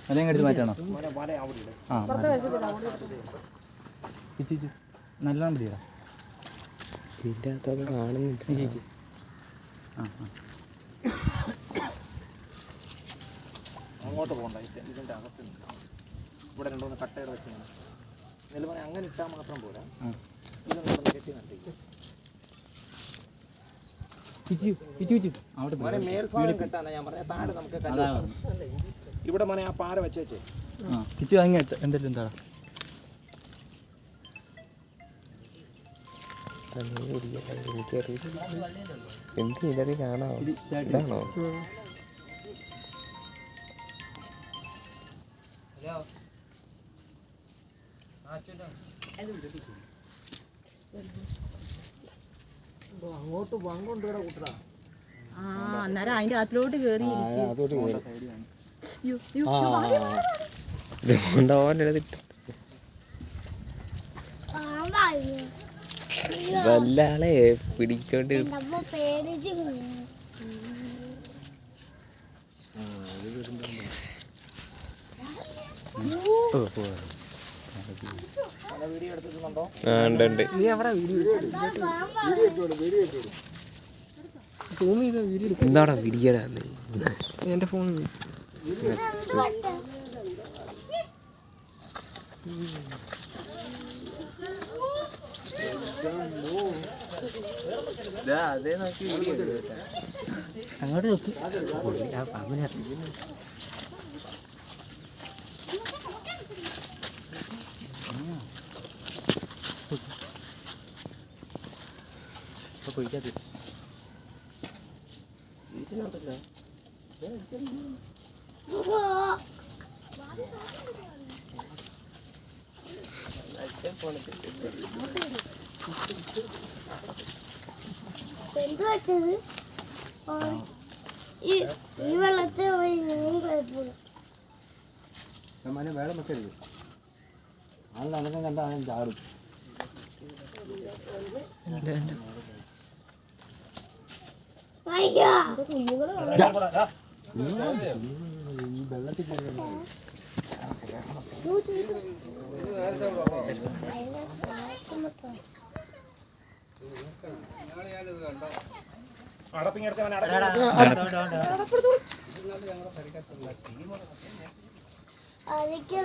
അല്ലെങ്കിൽ എടുത്ത് മാറ്റണോ? ആ നല്ലോണം പിടിയടാ. ഇതിൻ്റെ അകത്തൊക്കെ കാണുന്നുണ്ട്. ആ അങ്ങോട്ട് പോകണ്ട, ഇതിൻ്റെ അകത്ത് ഇവിടെ രണ്ടോന്ന് കട്ടയുടെ വെച്ച് നെല്ലുമണി അങ്ങനെ ഇട്ടാൽ മാത്രം പോരാ. ഇതൊന്നും കെട്ടി നട്ടിരിക്കും. മേൽഭാഗം കെട്ടാനാ ഞാൻ പറഞ്ഞ. താഴെ നമുക്ക് ഇവിടെ മോനെ ആ പാര വെച്ചേച്ചേ. കിച്ചു അങ്ങ് എന്തെങ്കിലും എന്താ എന്ത് ഇതറി കാണാമോ? ഇതാണോ? അന്നേരം അതിന്റെ അകത്തിലോട്ട് കേറി വല്ലാളെ പിടിച്ചോണ്ട് എന്താടാ വീഡിയോ എന്റെ ഫോണിൽ അങ്ങോട്ട് നോക്കി പൊയ്ക്കാത്ത ഈ വെള്ളത്തിൽ പോയി വേളം വെക്കരുത്. ആളുടെ അനക്കം കണ്ട അവൻ ചാടും. വെള്ളത്തിൽ അതൊക്കെ